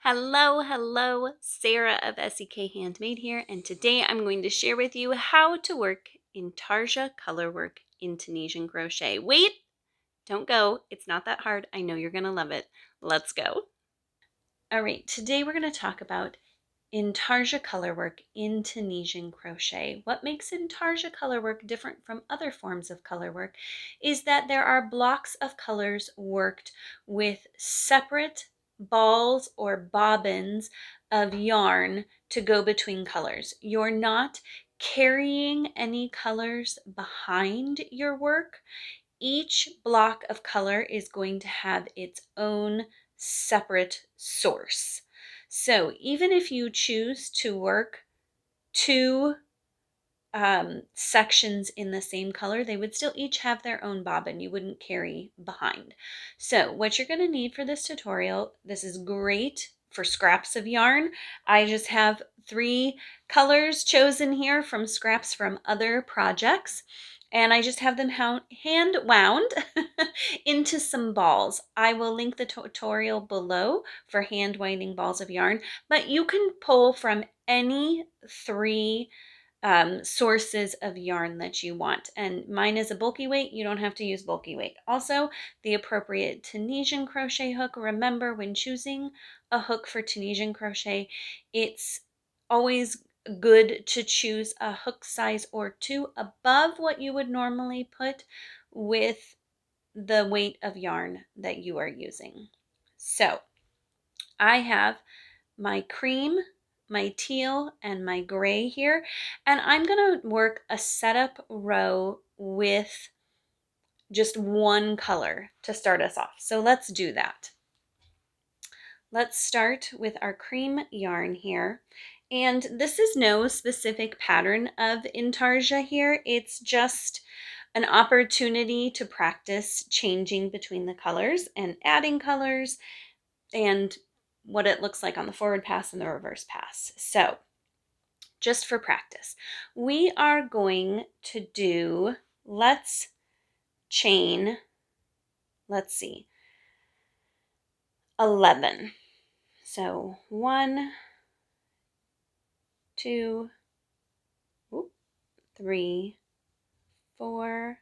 Hello, Sarah of SEK Handmade here, and today I'm going to share with you how to work Intarsia Colorwork in Tunisian crochet. Wait, don't go. It's not that hard. I know you're going to love it. Let's go. All right, today we're going to talk about Intarsia Colorwork in Tunisian crochet. What makes Intarsia Colorwork different from other forms of colorwork is that there are blocks of colors worked with separate balls or bobbins of yarn to go between colors. You're not carrying any colors behind your work. Each block of color is going to have its own separate source. So even if you choose to work two sections in the same color, they would still each have their own bobbin. You wouldn't carry behind. So what you're going to need for this tutorial, this is great for scraps of yarn. I just have 3 colors chosen here from scraps from other projects. And I just have them hand wound into some balls. I will link the tutorial below for hand winding balls of yarn, but you can pull from any 3 sources of yarn that you want. And mine is a bulky weight. You don't have to use bulky weight. Also, the appropriate Tunisian crochet hook. Remember, when choosing a hook for Tunisian crochet, it's always good to choose a hook size or 2 above what you would normally put with the weight of yarn that you are using. So I have my cream, my teal, and my gray here, and I'm going to work a setup row with just one color to start us off. So let's do that. Let's start with our cream yarn here. And this is no specific pattern of Intarsia here. It's just an opportunity to practice changing between the colors and adding colors and what it looks like on the forward pass and the reverse pass. So just for practice, we are going to do, let's chain, let's see, 11. So 1, 2, 3, 4,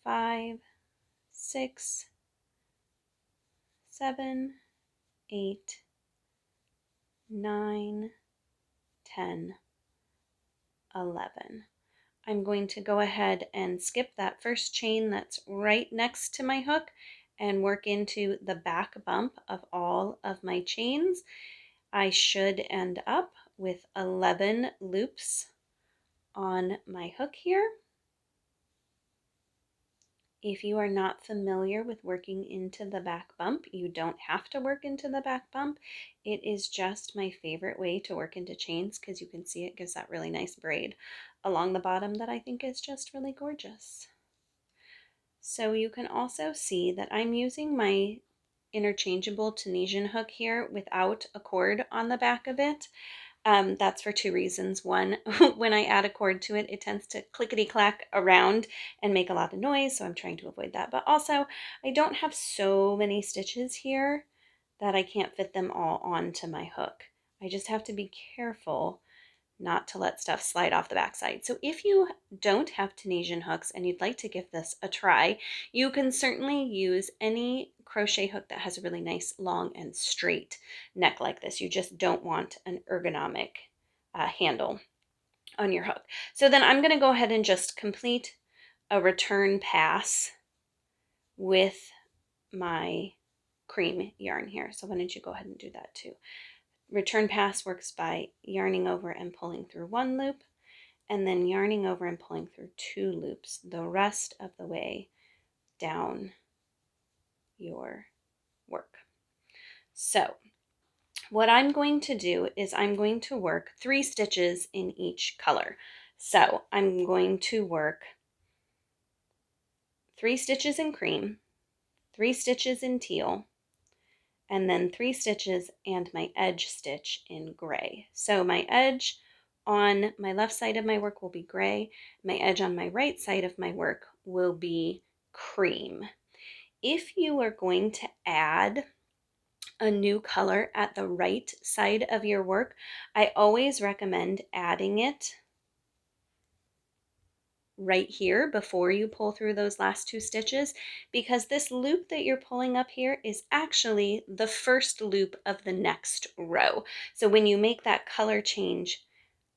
5, 6, 7, 8, 9, 10, 11. I'm going to go ahead and skip that first chain that's right next to my hook and work into the back bump of all of my chains. I should end up with 11 loops on my hook here. If you are not familiar with working into the back bump, you don't have to work into the back bump. It is just my favorite way to work into chains because you can see it gives that really nice braid along the bottom that I think is just really gorgeous. So you can also see that I'm using my interchangeable Tunisian hook here without a cord on the back of it. That's for 2 reasons. One, when I add a cord to it, it tends to clickety-clack around and make a lot of noise, so I'm trying to avoid that. But also, I don't have so many stitches here that I can't fit them all onto my hook. I just have to be careful not to let stuff slide off the backside. So if you don't have Tunisian hooks and you'd like to give this a try, you can certainly use any crochet hook that has a really nice long and straight neck like this. You just don't want an ergonomic handle on your hook. So then I'm going to go ahead and just complete a return pass with my cream yarn here. So why don't you go ahead and do that too. Return pass works by yarning over and pulling through 1 loop, and then yarning over and pulling through 2 loops the rest of the way down your work. So what I'm going to do is I'm going to work 3 stitches in each color. So I'm going to work 3 stitches in cream, 3 stitches in teal, and then 3 stitches and my edge stitch in gray. So my edge on my left side of my work will be gray. My edge on my right side of my work will be cream. If you are going to add a new color at the right side of your work, I always recommend adding it right here before you pull through those last 2 stitches, because this loop that you're pulling up here is actually the first loop of the next row. So when you make that color change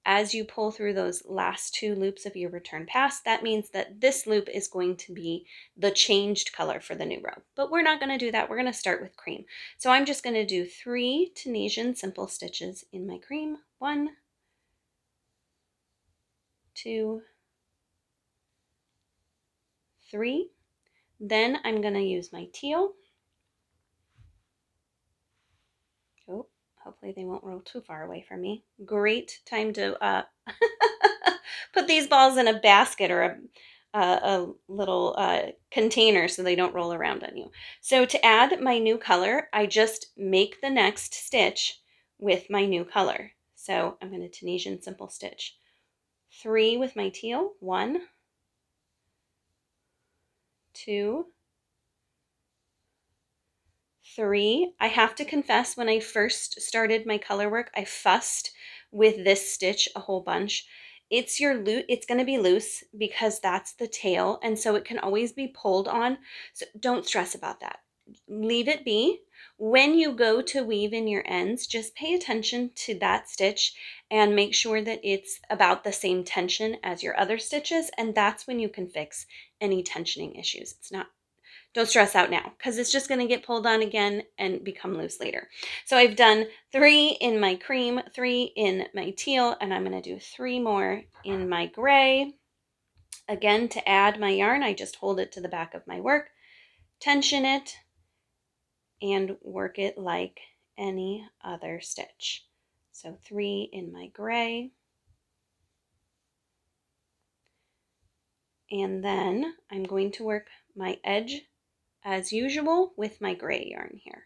as you pull through those last 2 loops of your return pass, that means that this loop is going to be the changed color for the new row. But we're not going to do that. We're going to start with cream. So I'm just going to do 3 Tunisian simple stitches in my cream. 1, 2, 3. Then I'm going to use my teal. Oh, hopefully they won't roll too far away from me. Great time to put these balls in a basket or a little container so they don't roll around on you. So to add my new color, I just make the next stitch with my new color. So I'm going to Tunisian simple stitch 3 with my teal. 1, 2, 3. I have to confess, when I first started my color work, I fussed with this stitch a whole bunch. It's going to be loose because that's the tail, and so it can always be pulled on. So don't stress about that. Leave it be. When you go to weave in your ends, just pay attention to that stitch and make sure that it's about the same tension as your other stitches, and that's when you can fix any tensioning issues. Don't stress out now because it's just going to get pulled on again and become loose later. So I've done 3 in my cream, 3 in my teal, and I'm going to do 3 more in my gray. Again, to add my yarn, I just hold it to the back of my work, tension it, and work it like any other stitch. So 3 in my gray. And then I'm going to work my edge as usual with my gray yarn here.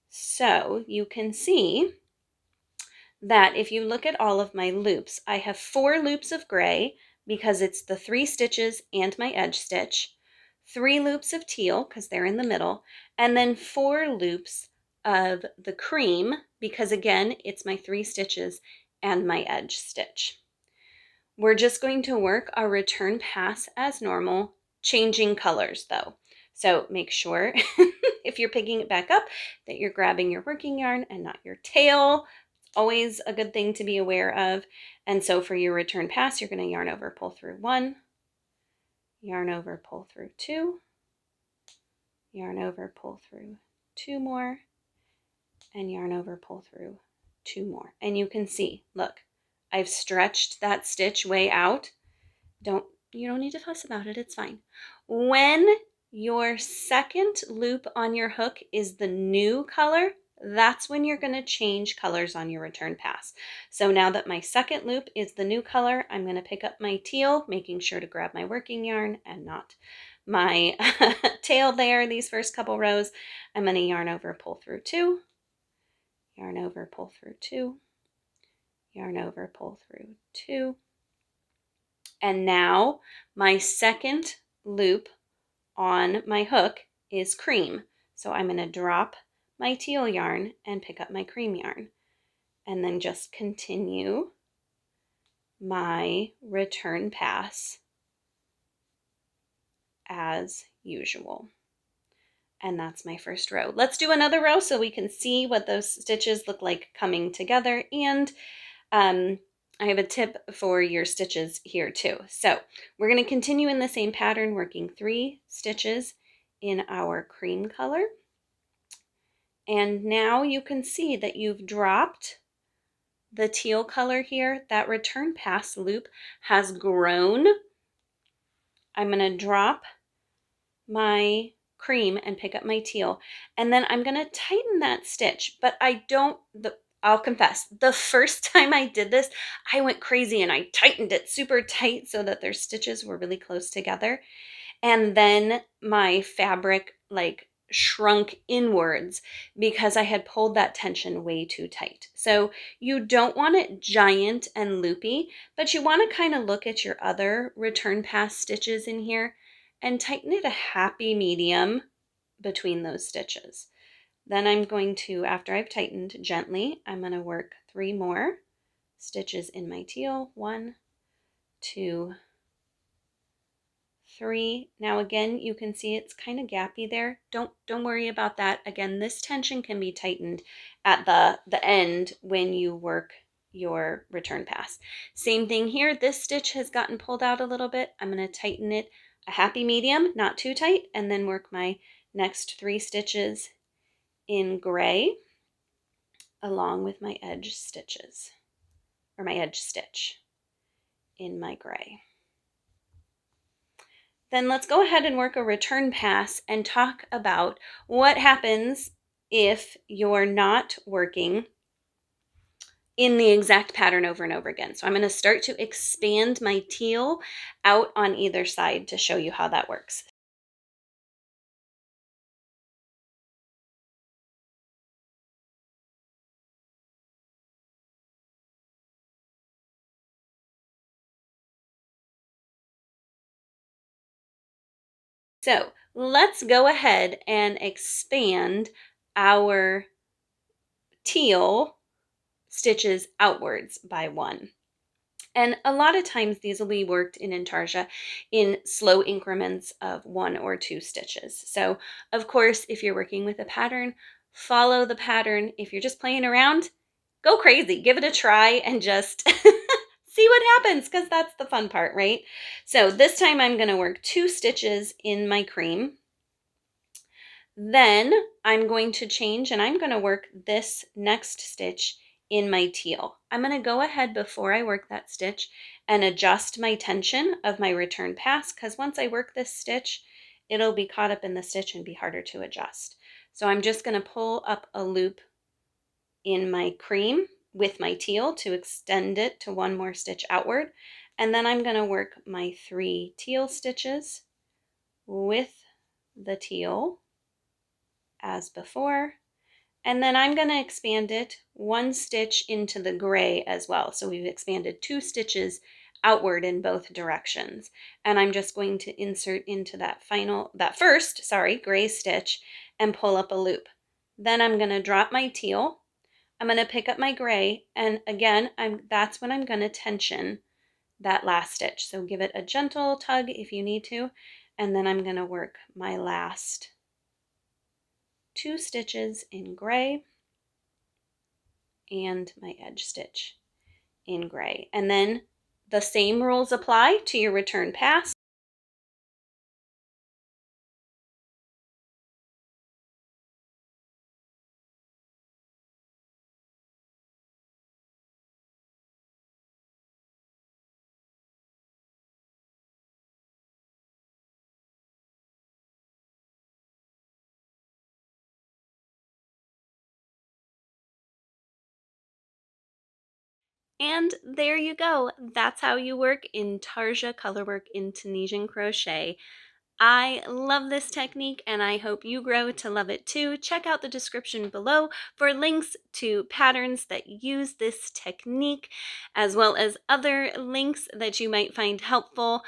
So you can see that if you look at all of my loops, I have 4 loops of gray because it's the 3 stitches and my edge stitch, 3 loops of teal because they're in the middle, and then 4 loops of the cream because again, it's my 3 stitches and my edge stitch. We're just going to work our return pass as normal, changing colors though. So make sure if you're picking it back up that you're grabbing your working yarn and not your tail. Always a good thing to be aware of. And so for your return pass, you're going to yarn over, pull through 1, yarn over, pull through 2, yarn over, pull through 2 more, and yarn over, pull through 2 more. And you can see, look, I've stretched that stitch way out. You don't need to fuss about it, it's fine. When your second loop on your hook is the new color, that's when you're going to change colors on your return pass. So now that my second loop is the new color, I'm going to pick up my teal, making sure to grab my working yarn and not my tail there these first couple rows. I'm going to yarn over, pull through 2, yarn over, pull through 2, yarn over, pull through 2. And now my second loop on my hook is cream. So I'm going to drop my teal yarn and pick up my cream yarn. And then just continue my return pass as usual. And that's my first row. Let's do another row so we can see what those stitches look like coming together. And I have a tip for your stitches here too. So we're going to continue in the same pattern, working 3 stitches in our cream color. And now you can see that you've dropped the teal color here. That return pass loop has grown. I'm going to drop my cream and pick up my teal, and then I'm going to tighten that stitch, but I'll confess, the first time I did this, I went crazy and I tightened it super tight so that their stitches were really close together. And then my fabric like shrunk inwards because I had pulled that tension way too tight. So you don't want it giant and loopy, but you want to kind of look at your other return pass stitches in here and tighten it a happy medium between those stitches. Then I'm going to, after I've tightened gently, I'm going to work 3 more stitches in my teal. 1, 2, 3. Now again, you can see it's kind of gappy there. Don't worry about that. Again, this tension can be tightened at the end when you work your return pass. Same thing here. This stitch has gotten pulled out a little bit. I'm going to tighten it a happy medium, not too tight, and then work my next 3 stitches in gray along with my edge stitches, or my edge stitch in my gray. Then let's go ahead and work a return pass and talk about what happens if you're not working in the exact pattern over and over again. So I'm going to start to expand my teal out on either side to show you how that works. So let's go ahead and expand our teal stitches outwards by 1. And a lot of times these will be worked in Intarsia in slow increments of 1 or 2 stitches. So of course, if you're working with a pattern, follow the pattern. If you're just playing around, go crazy, give it a try and just see what happens, because that's the fun part, right? So this time I'm going to work 2 stitches in my cream. Then I'm going to change and I'm going to work this next stitch in my teal. I'm going to go ahead before I work that stitch and adjust my tension of my return pass, because once I work this stitch, it'll be caught up in the stitch and be harder to adjust. So I'm just going to pull up a loop in my cream with my teal to extend it to 1 more stitch outward. And then I'm going to work my 3 teal stitches with the teal as before, and then I'm going to expand it 1 stitch into the gray as well. So we've expanded 2 stitches outward in both directions, and I'm just going to insert into that first gray stitch and pull up a loop. Then I'm going to drop my teal, I'm going to pick up my gray, and again that's when I'm going to tension that last stitch. So give it a gentle tug if you need to, and then I'm going to work my last 2 stitches in gray and my edge stitch in gray. And then the same rules apply to your return pass. And there you go. That's how you work Intarsia Colorwork in Tunisian Crochet. I love this technique and I hope you grow to love it too. Check out the description below for links to patterns that use this technique, as well as other links that you might find helpful.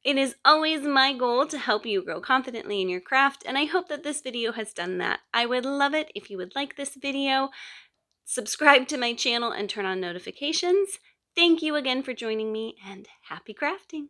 It is always my goal to help you grow confidently in your craft, and I hope that this video has done that. I would love it if you would like this video, subscribe to my channel, and turn on notifications. Thank you again for joining me, and happy crafting!